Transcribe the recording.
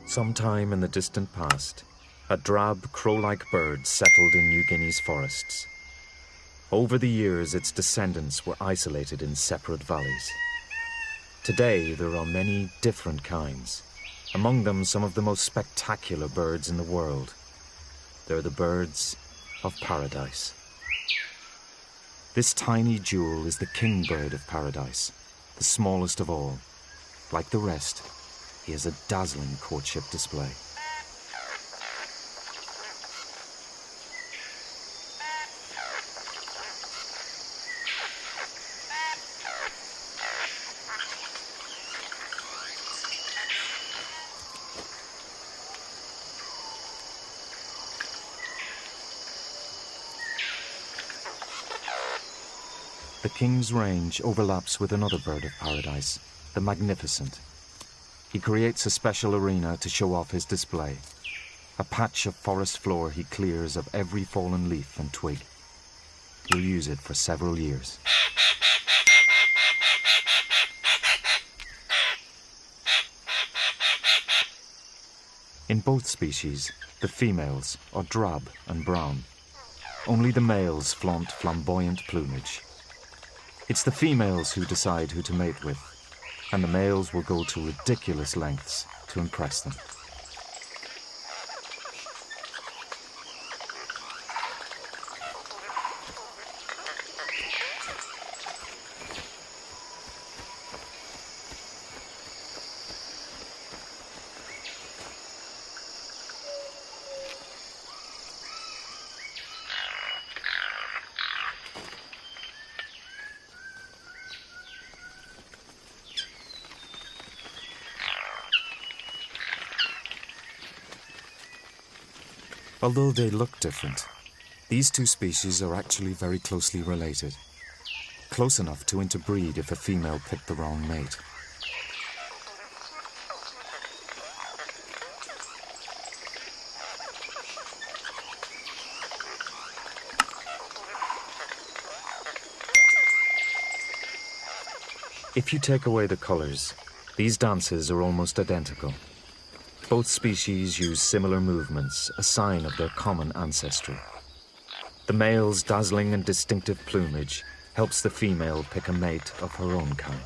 Sometime in the distant past, a drab crow-like bird settled in New Guinea's forests. Over the years, its descendants were isolated in separate valleys. Today, there are many different kinds, among them some of the most spectacular birds in the world. They're the birds of paradise. This tiny jewel is the king bird of paradise, the smallest of all. Like the rest, he has a dazzling courtship display. The king's range overlaps with another bird of paradise, the magnificent. He creates a special arena to show off his display, a patch of forest floor he clears of every fallen leaf and twig. He'll use it for several years. In both species, the females are drab and brown. Only the males flaunt flamboyant plumage. It's the females who decide who to mate with, and the males will go to ridiculous lengths to impress them. Although they look different, these two species are actually very closely related, close enough to interbreed if a female picked the wrong mate. If you take away the colors, these dances are almost identical. Both species use similar movements, a sign of their common ancestry. The male's dazzling and distinctive plumage helps the female pick a mate of her own kind.